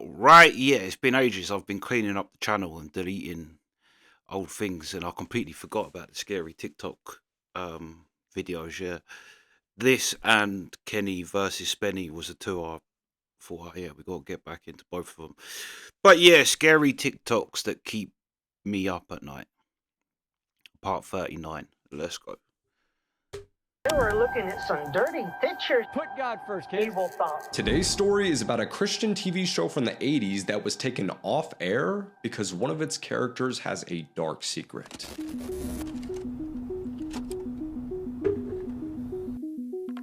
Right, yeah, it's been ages. I've been cleaning up the channel and deleting old things, and I completely forgot about the scary TikTok videos. Yeah, this and Kenny versus Spenny was the two I thought, oh, yeah, we got to get back into both of them. But yeah, scary TikToks that keep me up at night. Part 39. Let's go. We're looking at some dirty pictures. Put God first, kids. Evil thoughts. Today's story is about a Christian TV show from the 80s that was taken off air because one of its characters has a dark secret.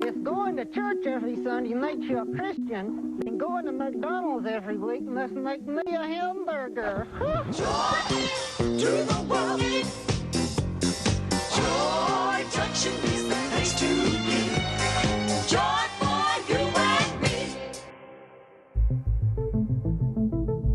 If going to church every Sunday makes you a Christian, then going to McDonald's every week must make me a hamburger. Joy to the world. Joy Junction is the place to be. Joy for you and me.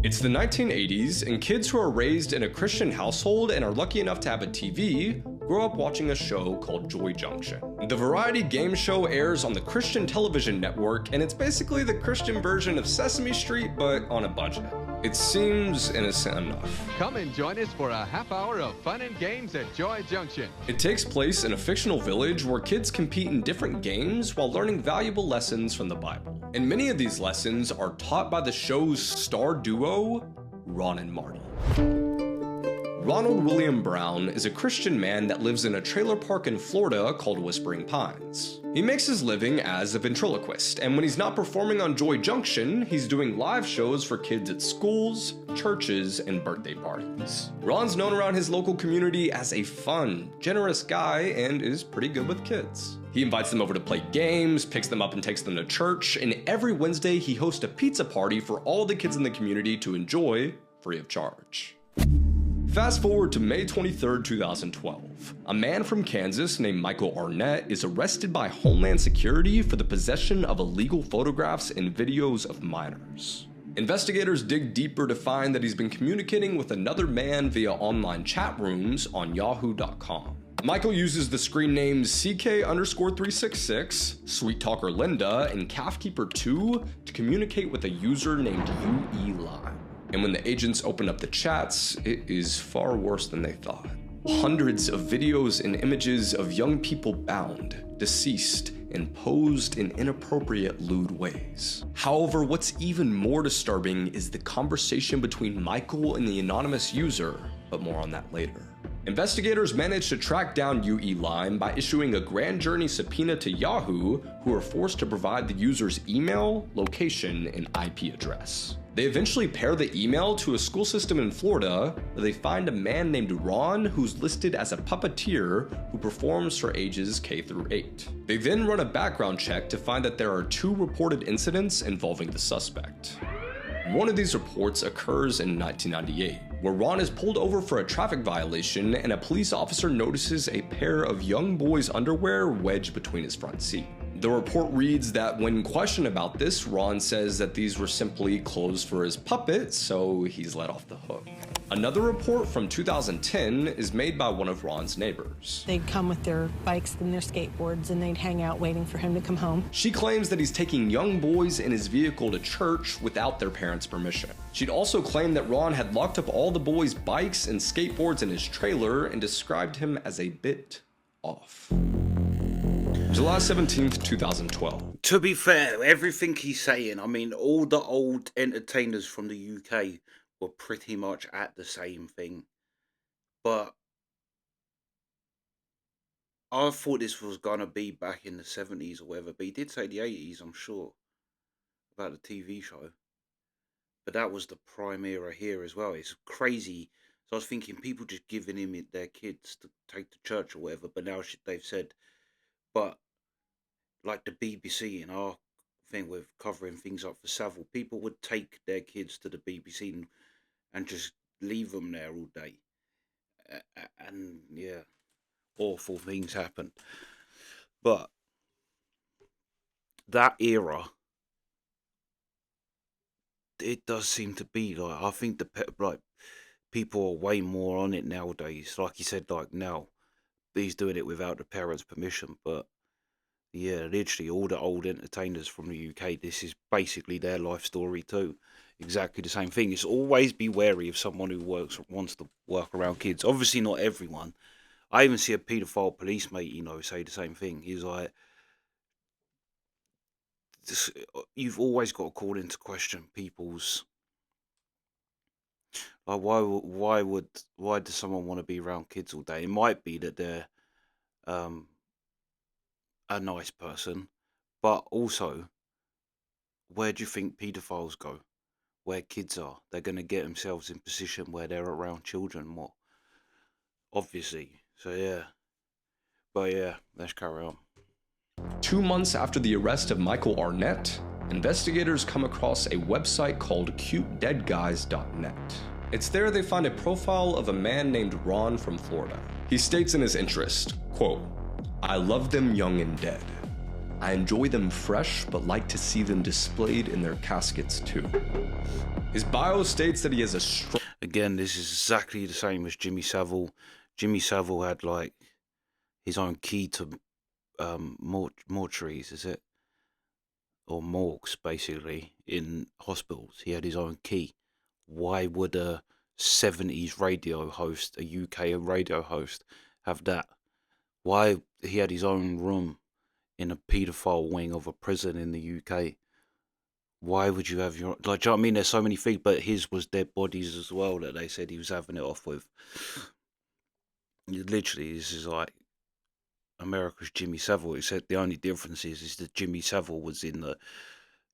It's the 1980s, and kids who are raised in a Christian household and are lucky enough to have a TV grow up watching a show called Joy Junction. The variety game show airs on the Christian television network, and it's basically the Christian version of Sesame Street, but on a budget. It seems innocent enough. Come and join us for a half hour of fun and games at Joy Junction. It takes place in a fictional village where kids compete in different games while learning valuable lessons from the Bible. And many of these lessons are taught by the show's star duo, Ron and Marty. Ronald William Brown is a Christian man that lives in a trailer park in Florida called Whispering Pines. He makes his living as a ventriloquist, and when he's not performing on Joy Junction, he's doing live shows for kids at schools, churches, and birthday parties. Ron's known around his local community as a fun, generous guy and is pretty good with kids. He invites them over to play games, picks them up and takes them to church, and every Wednesday he hosts a pizza party for all the kids in the community to enjoy free of charge. Fast forward to May 23, 2012. A man from Kansas named Michael Arnett is arrested by Homeland Security for the possession of illegal photographs and videos of minors. Investigators dig deeper to find that he's been communicating with another man via online chat rooms on yahoo.com. Michael uses the screen names CK_366, Sweet Talker Linda, and Calfkeeper2 to communicate with a user named UE Lime. And when the agents open up the chats, it is far worse than they thought. Hundreds of videos and images of young people bound, deceased, and posed in inappropriate lewd ways. However, what's even more disturbing is the conversation between Michael and the anonymous user, but more on that later. Investigators managed to track down UE Lime by issuing a grand jury subpoena to Yahoo, who were forced to provide the user's email, location, and IP address. They eventually pair the email to a school system in Florida, where they find a man named Ron who's listed as a puppeteer who performs for ages K through 8. They then run a background check to find that there are 2 reported incidents involving the suspect. One of these reports occurs in 1998, where Ron is pulled over for a traffic violation and a police officer notices a pair of young boys' underwear wedged between his front seat. The report reads that when questioned about this, Ron says that these were simply clothes for his puppet, so he's let off the hook. Another report from 2010 is made by one of Ron's neighbors. They'd come with their bikes and their skateboards and they'd hang out waiting for him to come home. She claims that he's taking young boys in his vehicle to church without their parents' permission. She'd also claimed that Ron had locked up all the boys' bikes and skateboards in his trailer and described him as a bit off. July 17th, 2012. To be fair, everything he's saying, I mean, all the old entertainers from the UK were pretty much at the same thing. But I thought this was going to be back in the 70s or whatever. But he did say the 80s, I'm sure, about the TV show. But that was the prime era here as well. It's crazy. So I was thinking people just giving him their kids to take to church or whatever. But now they've said, but like the BBC in our thing with covering things up for Savile, people would take their kids to the BBC and just leave them there all day. And yeah, awful things happen. But that era, it does seem to be like, I think like people are way more on it nowadays. Like you said, like now, he's doing it without the parents' permission, but yeah, literally all the old entertainers from the UK, this is basically their life story too. exactly the same thing. It's always be wary of someone who wants to work around kids. Obviously, not everyone. I even see a paedophile police mate, say the same thing. He's like, you've always got to call into question people's, like, why does someone want to be around kids all day? It might be that they're um a nice person, but also, where do you think paedophiles go? Where kids are, they're going to get themselves in position where they're around children more, obviously. So yeah, but yeah, let's carry on. 2 months after the arrest of Michael Arnett, investigators come across a website called cutedeadguys.net. It's there they find a profile of a man named Ron from Florida. He states in his interest, quote, "I love them young and dead. I enjoy them fresh, but like to see them displayed in their caskets too." His bio states that he has a strong... Again, this is exactly the same as Jimmy Savile. Jimmy Savile had like his own key to mortuaries, is it? Or morgues, basically, in hospitals. He had his own key. Why would a 70s radio host, a UK radio host, have that? Why he had his own room in a paedophile wing of a prison in the UK? Why would you have your, like, do you know what I mean? There's so many things, but his was dead bodies as well that they said he was having it off with. Literally, this is like America's Jimmy Savile, except the only difference is that Jimmy Savile was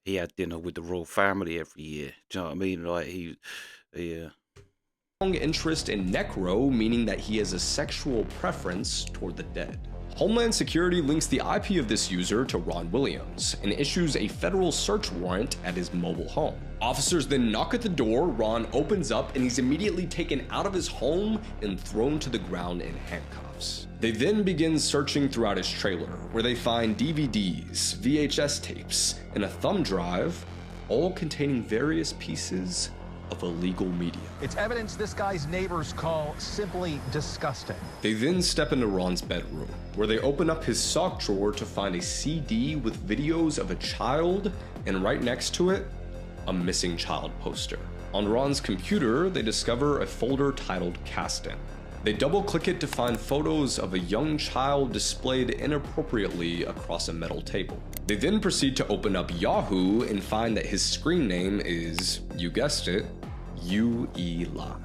he had dinner with the royal family every year. Do you know what I mean? Like, yeah. interest in necro, meaning that he has a sexual preference toward the dead. Homeland Security links the IP of this user to Ron Williams and issues a federal search warrant at his mobile home. Officers then knock at the door, Ron opens up, and he's immediately taken out of his home and thrown to the ground in handcuffs. They then begin searching throughout his trailer, where they find DVDs, VHS tapes, and a thumb drive, all containing various pieces of illegal media. It's evidence this guy's neighbors call simply disgusting. They then step into Ron's bedroom, where they open up his sock drawer to find a CD with videos of a child, and right next to it, a missing child poster. On Ron's computer, they discover a folder titled Castin. They double-click it to find photos of a young child displayed inappropriately across a metal table. They then proceed to open up Yahoo and find that his screen name is, you guessed it, U.E. Lie.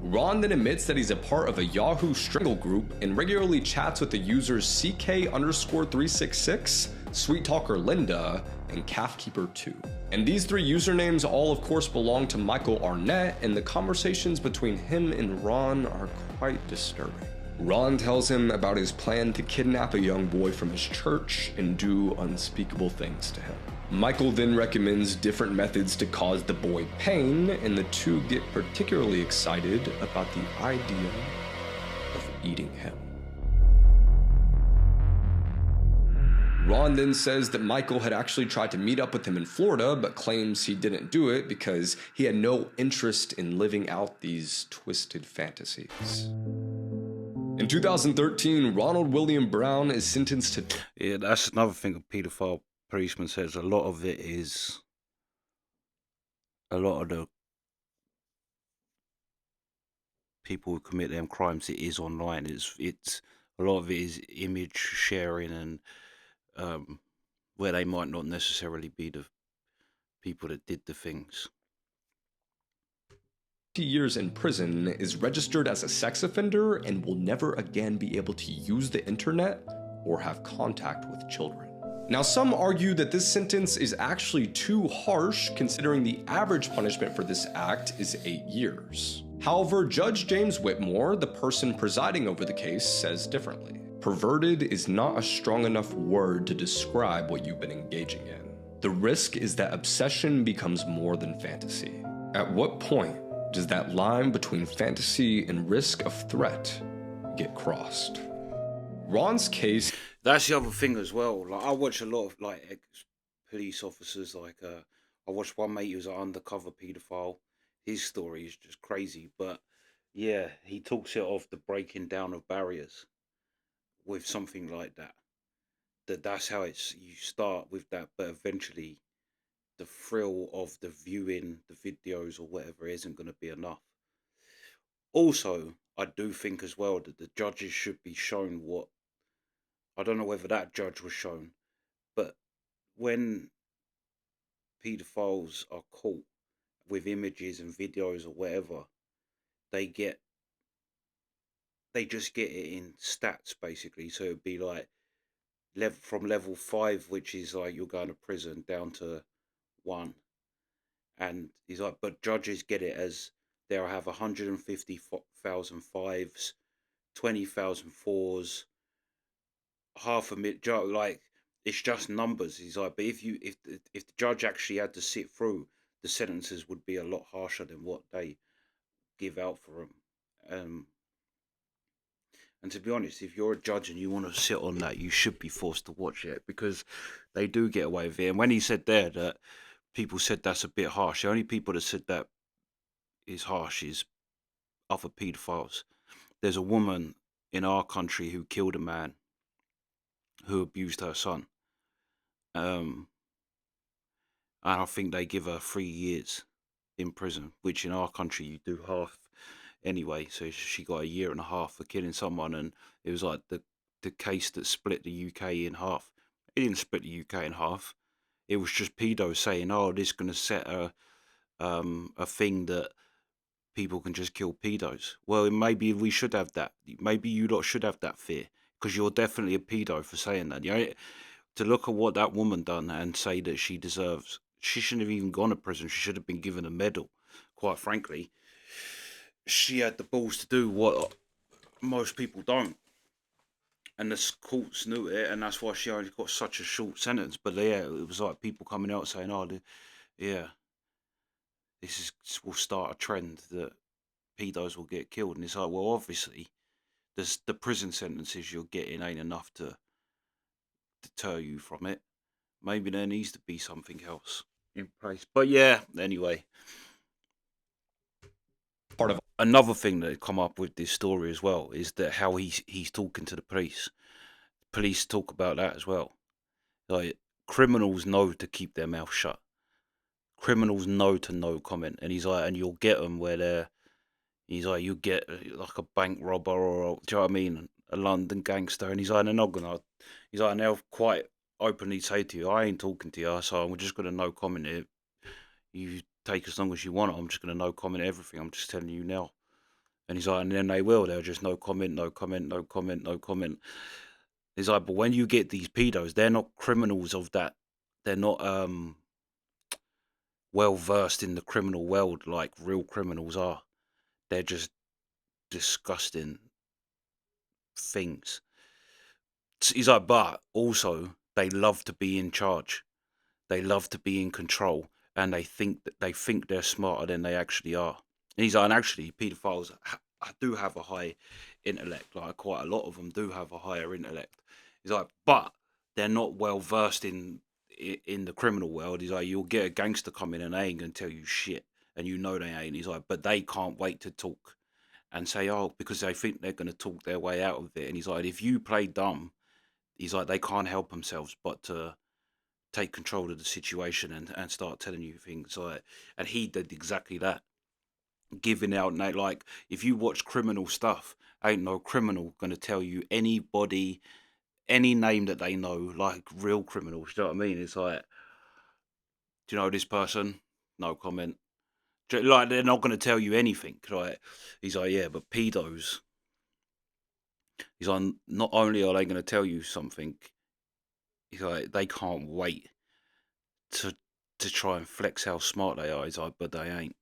Ron then admits that he's a part of a Yahoo strangle group and regularly chats with the users CK_366, Sweet Talker Linda, and Calfkeeper2. And these three usernames all of course belong to Michael Arnett, and the conversations between him and Ron are quite disturbing. Ron tells him about his plan to kidnap a young boy from his church and do unspeakable things to him. Michael then recommends different methods to cause the boy pain, and the two get particularly excited about the idea of eating him. Ron then says that Michael had actually tried to meet up with him in Florida, but claims he didn't do it because he had no interest in living out these twisted fantasies. In 2013, Ronald William Brown is sentenced to... Yeah, that's another thing a paedophile policeman says. A lot of the people who commit them crimes, it is online. It's a lot of it is image sharing, and where they might not necessarily be the people that did the things. Years in prison, is registered as a sex offender, and will never again be able to use the internet or have contact with children. Now, some argue that this sentence is actually too harsh, considering the average punishment for this act is 8 years. However, Judge James Whitmore, the person presiding over the case, says differently. Perverted is not a strong enough word to describe what you've been engaging in. The risk is that obsession becomes more than fantasy. At what point does that line between fantasy and risk of threat get crossed? Ron's case... That's the other thing as well. Like, I watch a lot of like ex-police officers. Like, I watched one mate who was an undercover paedophile. His story is just crazy, but yeah, he talks it off the breaking down of barriers with something like that. That's how you start with that, but eventually the thrill of the viewing the videos or whatever isn't going to be enough. Also, I do think as well that the judges should be shown what, I don't know whether that judge was shown, but when paedophiles are caught with images and videos or whatever, they just get it in stats basically. So it'd be like from level 5, which is like you're going to prison, down to 1. And he's like, but judges get it as they'll have 150,000 5s, 20,000 4s, half a minute. Like, it's just numbers. He's like, but if the judge actually had to sit through, the sentences would be a lot harsher than what they give out for them. And to be honest, if you're a judge and you want to sit on that, you should be forced to watch it, because they do get away with it. And when he said there that people said that's a bit harsh, the only people that said that is harsh is other paedophiles. There's a woman in our country who killed a man who abused her son. And I think they give her 3 years in prison, which in our country you do half anyway. So she got 1.5 years for killing someone, and it was like the case that split the UK in half. It didn't split the UK in half. It was just pedos saying, "Oh, this is going to set a thing that people can just kill pedos." Well, maybe we should have that. Maybe you lot should have that fear, because you're definitely a pedo for saying that. You know, to look at what that woman done and say that she deserves, she shouldn't have even gone to prison. She should have been given a medal. Quite frankly, she had the balls to do what most people don't, and the courts knew it, and that's why she only got such a short sentence. But yeah, it was like people coming out saying, "Oh, yeah, this will start a trend that pedos will get killed." And it's like, well, obviously, the prison sentences you're getting ain't enough to deter you from it. Maybe there needs to be something else in place. But yeah, anyway. Part of Another thing that come up with this story as well is that how he's talking to the police. Police talk about that as well. Like, criminals know to keep their mouth shut. Criminals know to no comment, and he's like, and you'll get them where they're. He's like, you get like a bank robber or, do you know what I mean, a London gangster, and he's like, they're not gonna. He's like, and they'll quite openly say to you, "I ain't talking to you, so I'm just gonna no comment it. You take as long as you want. I'm just gonna no comment everything. I'm just telling you now." And he's like, and then they'll just no comment, no comment, no comment, no comment. He's like, but when you get these pedos, they're not criminals of that. They're not well versed in the criminal world like real criminals are. They're just disgusting things. He's like, but also they love to be in charge. They love to be in control, and they think they're smarter than they actually are. And he's like, and actually, paedophiles do have a high intellect. Like, quite a lot of them do have a higher intellect. He's like, but they're not well versed in the criminal world. He's like, you'll get a gangster come in and they ain't gonna tell you shit, and you know they ain't. He's like, but they can't wait to talk and say, oh, because they think they're gonna talk their way out of it. And he's like, if you play dumb, he's like, they can't help themselves but to take control of the situation and start telling you things. Like, and he did exactly that, giving out, like, if you watch criminal stuff, ain't no criminal gonna tell you anybody, any name that they know, like real criminals. Do you know what I mean? It's like, do you know this person? No comment. Like, they're not gonna tell you anything. Right? He's like, yeah, but pedos. He's like, not only are they gonna tell you something, he's like, they can't wait to try and flex how smart they are. He's like, but they ain't.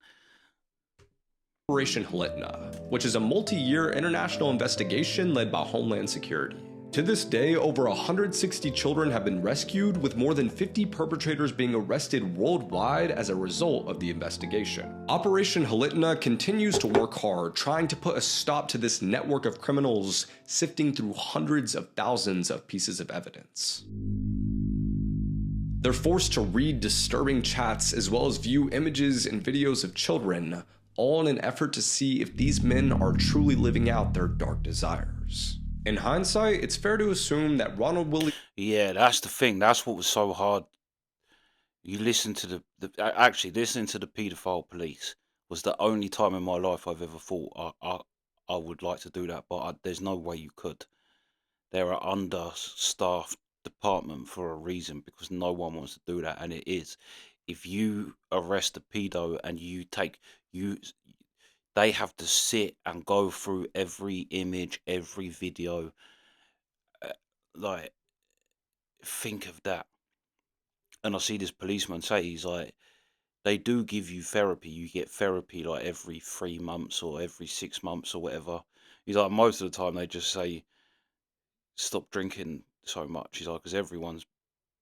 Operation Halitna, which is a multi-year international investigation led by Homeland Security. To this day, over 160 children have been rescued, with more than 50 perpetrators being arrested worldwide as a result of the investigation. Operation Halitna continues to work hard, trying to put a stop to this network of criminals sifting through hundreds of thousands of pieces of evidence. They're forced to read disturbing chats as well as view images and videos of children, all in an effort to see if these men are truly living out their dark desires. In hindsight, it's fair to assume that Ronald Williams... Yeah, that's the thing. That's what was so hard. You listen to actually listening to the paedophile police was the only time in my life I've ever thought I would like to do that, but there's no way you could. They're an understaffed department for a reason, because no one wants to do that, and it is. If you arrest a pedo and you, they have to sit and go through every image, every video. Like, think of that. And I see this policeman say, he's like, they do give you therapy. You get therapy like every 3 months or every 6 months or whatever. He's like, most of the time they just say, stop drinking so much. He's like, because everyone's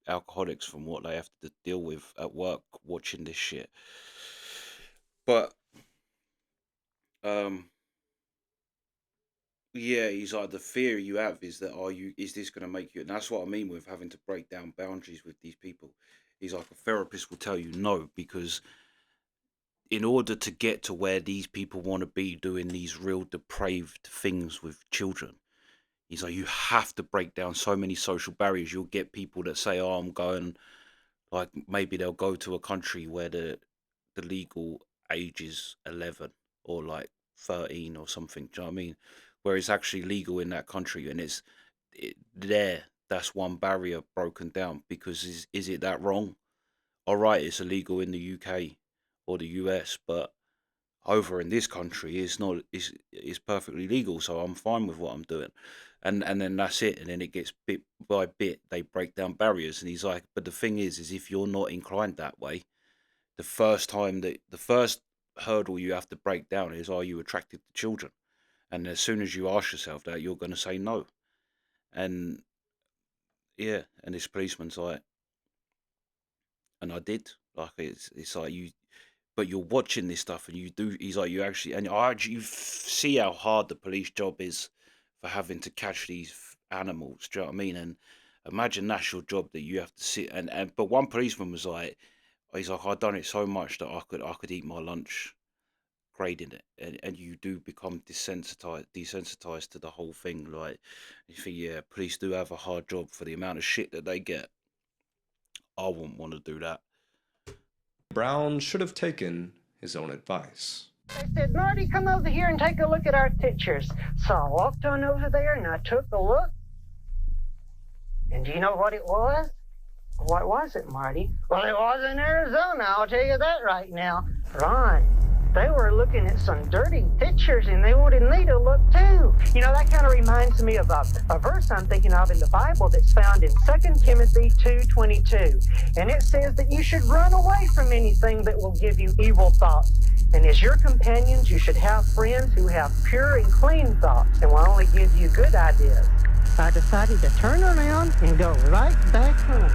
alcoholics from what they have to deal with at work watching this shit. But yeah, he's like, the fear you have is that, is this going to make you, and that's what I mean with having to break down boundaries with these people. He's like, a therapist will tell you no, because in order to get to where these people want to be doing these real depraved things with children, he's like, you have to break down so many social barriers. You'll get people that say, oh, I'm going, like, maybe they'll go to a country where the legal age is 11 or like 13 or something. Do you know what I mean? Where it's actually legal in that country, and there. That's one barrier broken down, because is it that wrong? All right, it's illegal in the UK or the US, but over in this country it's not. It's perfectly legal, so I'm fine with what I'm doing. And then that's it. And then it gets bit by bit, they break down barriers. And he's like, but the thing is if you're not inclined that way, the first hurdle you have to break down is, are you attracted to children? And as soon as you ask yourself that, you're going to say no. And yeah, and this policeman's like, and I did. Like, it's like, but you're watching this stuff and you do. He's like, you actually, and you see how hard the police job is for having to catch these animals. Do you know what I mean? And imagine that's your job, that you have to sit and. But one policeman was like, he's like, I've done it so much that I could eat my lunch grading it, and you do become desensitized to the whole thing. Like, you think, yeah, police do have a hard job for the amount of shit that they get. I wouldn't want to do that. Brown should have taken his own advice. They said, Marty, come over here and take a look at our pictures. So I walked on over there and I took a look. And do you know what it was? What was it, Marty? Well, it was in Arizona, I'll tell you that right now. Ron, they were looking at some dirty pictures and they wanted me to look too. You know, that kind of reminds me of a verse I'm thinking of in the Bible that's found in 2 Timothy 2:22. And it says that you should run away from anything that will give you evil thoughts. And as your companions, you should have friends who have pure and clean thoughts and will only give you good ideas. I decided to turn around and go right back home.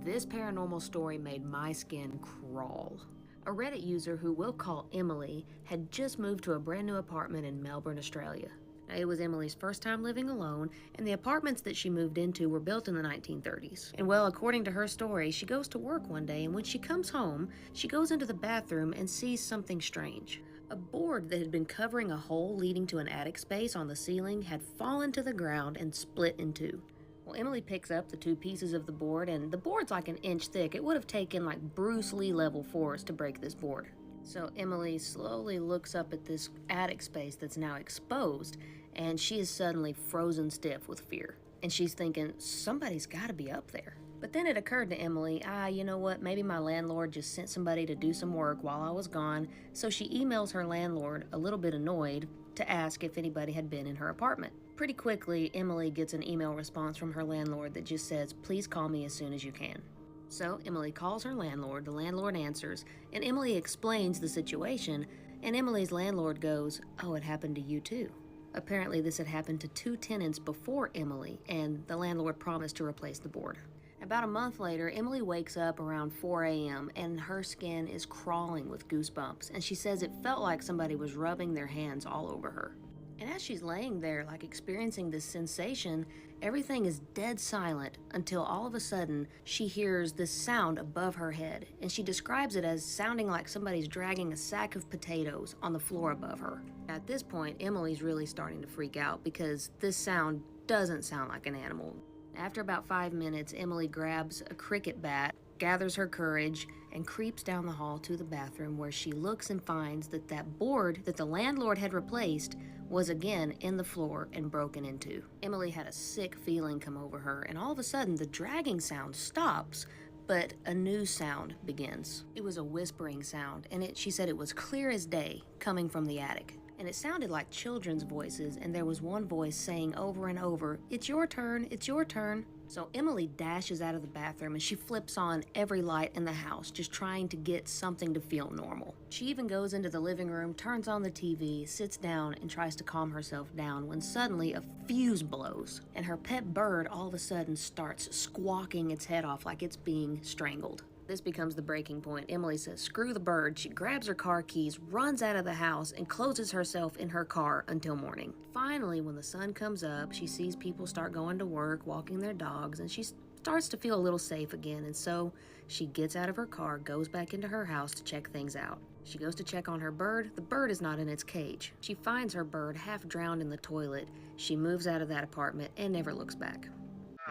This paranormal story made my skin crawl. A Reddit user who we'll call Emily had just moved to a brand new apartment in Melbourne, Australia. Now, it was Emily's first time living alone, and the apartments that she moved into were built in the 1930s. And well, according to her story, she goes to work one day, and when she comes home, she goes into the bathroom and sees something strange. A board that had been covering a hole leading to an attic space on the ceiling had fallen to the ground and split in two. Well, Emily picks up the two pieces of the board, and the board's like an inch thick. It would have taken like Bruce Lee level force to break this board. So Emily slowly looks up at this attic space that's now exposed, and she is suddenly frozen stiff with fear. And she's thinking, somebody's gotta be up there. But then it occurred to Emily, you know what, maybe my landlord just sent somebody to do some work while I was gone. So she emails her landlord, a little bit annoyed, to ask if anybody had been in her apartment. Pretty quickly, Emily gets an email response from her landlord that just says, please call me as soon as you can. So Emily calls her landlord, the landlord answers, and Emily explains the situation, and Emily's landlord goes, oh, it happened to you too. Apparently this had happened to 2 tenants before Emily, and the landlord promised to replace the board. About a month later, Emily wakes up around 4 a.m. and her skin is crawling with goosebumps, and she says it felt like somebody was rubbing their hands all over her. And as she's laying there, like experiencing this sensation, everything is dead silent until all of a sudden she hears this sound above her head, and she describes it as sounding like somebody's dragging a sack of potatoes on the floor above her. At this point, Emily's really starting to freak out because this sound doesn't sound like an animal. After about 5 minutes, Emily grabs a cricket bat, gathers her courage, and creeps down the hall to the bathroom, where she looks and finds that that board that the landlord had replaced was again in the floor and broken into. Emily had a sick feeling come over her, and all of a sudden the dragging sound stops, but a new sound begins. It was a whispering sound, and she said it was clear as day, coming from the attic. And it sounded like children's voices, and there was one voice saying over and over, "It's your turn, it's your turn." So Emily dashes out of the bathroom and she flips on every light in the house, just trying to get something to feel normal. She even goes into the living room, turns on the TV, sits down, and tries to calm herself down when suddenly a fuse blows, and her pet bird all of a sudden starts squawking its head off like it's being strangled. This becomes the breaking point. Emily says, "Screw the bird." She grabs her car keys, runs out of the house, and closes herself in her car until morning. Finally, when the sun comes up, she sees people start going to work, walking their dogs, and she starts to feel a little safe again, and so she gets out of her car, goes back into her house to check things out. She goes to check on her bird. The bird is not in its cage. She finds her bird half drowned in the toilet. She moves out of that apartment and never looks back.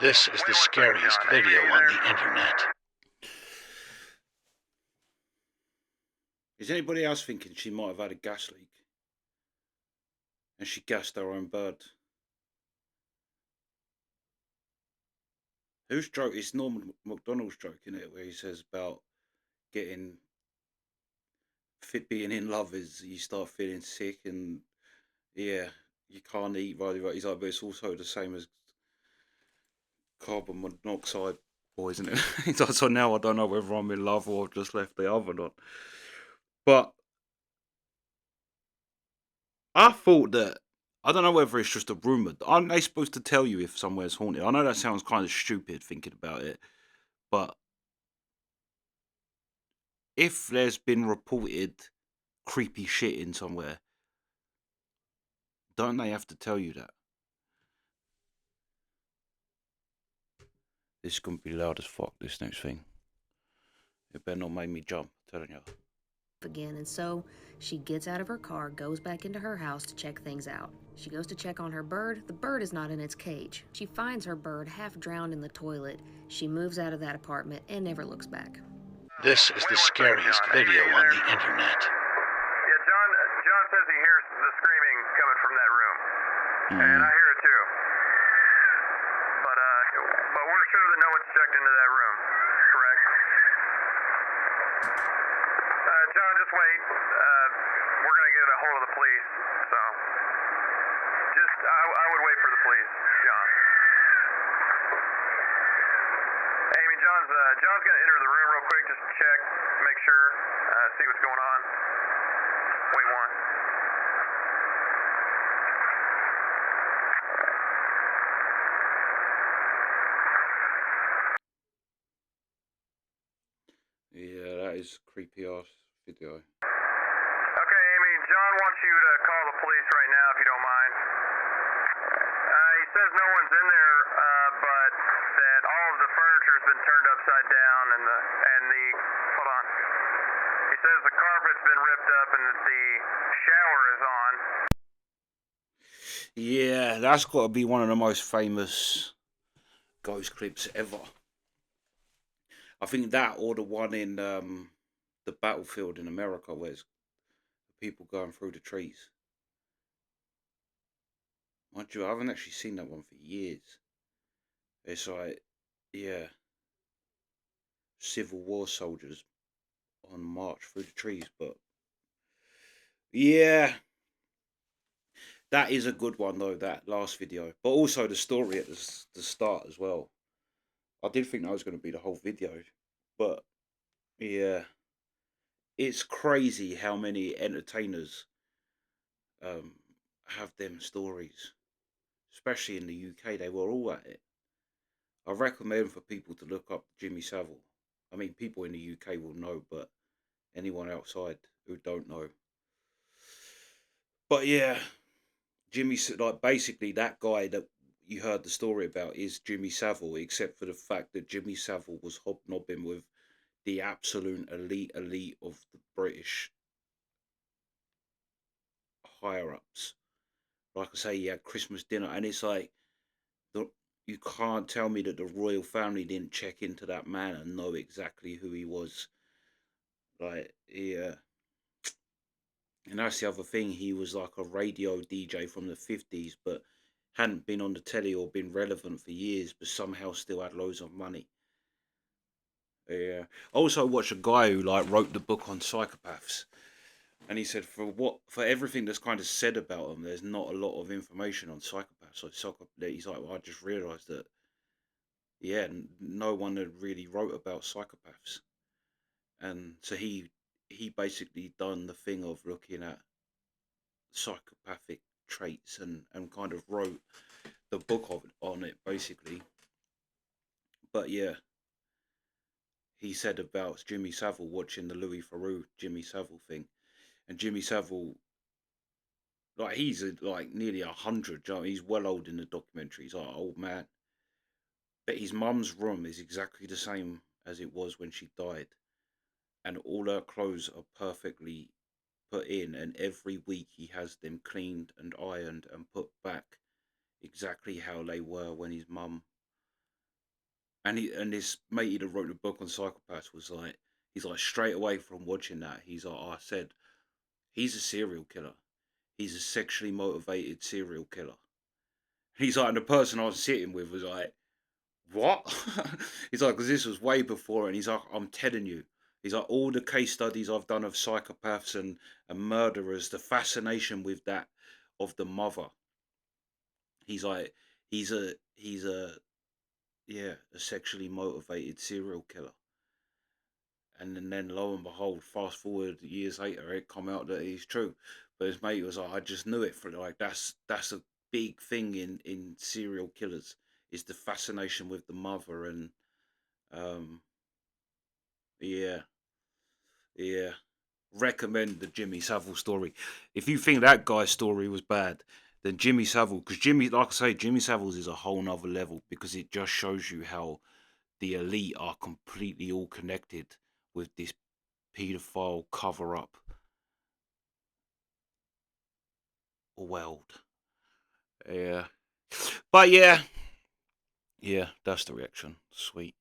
This is the scariest video on the internet. Is anybody else thinking she might have had a gas leak and she gassed her own bird? Whose joke? It's Norman McDonald's joke, isn't it, where he says about being in love is you start feeling sick and yeah, you can't eat right. He's like, but it's also the same as carbon monoxide poisoning. He's like, so now I don't know whether I'm in love or I've just left the oven on. But I thought that, I don't know whether it's just a rumour. Aren't they supposed to tell you if somewhere's haunted? I know that sounds kind of stupid thinking about it, but if there's been reported creepy shit in somewhere, don't they have to tell you that? This is going to be loud as fuck, this next thing. It better not make me jump, I'm telling you. Again, and so she gets out of her car, goes back into her house to check things out. She goes to check on her bird. The bird is not in its cage. She finds her bird half drowned in the toilet. She moves out of that apartment and never looks back. This is the scariest video on the internet. Yeah, John says he hears the screaming coming from that room. And I hear it too. But we're sure that no one's checked into that room, correct? John, just wait. We're going to get a hold of the police, so I would wait for the police, John. Amy, John's going to enter the room real quick, just check, make sure, see what's going on. Wait one. Yeah, that is creepy ass video. Okay, Amy, John wants you to call the police right now if you don't mind. He says no one's in there, but that all of the furniture's been turned upside down and the hold on. He says the carpet's been ripped up and that the shower is on. Yeah, that's got to be one of the most famous ghost clips ever. I think that or the one in the battlefield in America where it's people going through the trees. Mind you, I haven't actually seen that one for years. It's like, yeah, Civil War soldiers on march through the trees. But yeah, that is a good one though, that last video. But also the story at the start as well. I did think that was going to be the whole video. But yeah, it's crazy how many entertainers have them stories. Especially in the UK, they were all at it. I recommend for people to look up Jimmy Savile. I mean, people in the UK will know, but anyone outside who don't know. But yeah, like basically that guy that you heard the story about is Jimmy Savile, except for the fact that Jimmy Savile was hobnobbing with the absolute elite of the British higher ups. Like I say, he had Christmas dinner, and it's like, you can't tell me that the royal family didn't check into that man and know exactly who he was. Like, yeah. And that's the other thing. He was like a radio DJ from the 50s, but hadn't been on the telly or been relevant for years, but somehow still had loads of money. Yeah. I also watched a guy who like wrote the book on psychopaths, and he said for everything that's kind of said about them, there's not a lot of information on psychopaths. So he's like, well, I just realised that yeah, no one had really wrote about psychopaths, and so he basically done the thing of looking at psychopathic traits and kind of wrote the book on it basically. But yeah, he said about Jimmy Savile watching the Louis Theroux Jimmy Savile thing, and Jimmy Savile, like he's like nearly 100. You know, he's well old in the documentary. He's like an old man, but his mum's room is exactly the same as it was when she died, and all her clothes are perfectly put in, and every week he has them cleaned and ironed and put back exactly how they were when his mum. And this matey that wrote the book on psychopaths was like, he's like straight away from watching that, he's like, oh, I said, he's a serial killer. He's a sexually motivated serial killer. He's like, and the person I was sitting with was like, what? He's like, because this was way before, and he's like, I'm telling you. He's like, all the case studies I've done of psychopaths and murderers, the fascination with that of the mother. He's like, he's a yeah, a sexually motivated serial killer. And then lo and behold, fast forward years later, it come out that he's true. But his mate was like, I just knew it for like that's a big thing in serial killers is the fascination with the mother and um yeah, yeah. Recommend the Jimmy Savile story. If you think that guy's story was bad, then Jimmy Savile, because Jimmy, like I say, Jimmy Savile's is a whole nother level because it just shows you how the elite are completely all connected with this paedophile cover up world. Yeah. But yeah. Yeah, that's the reaction. Sweet.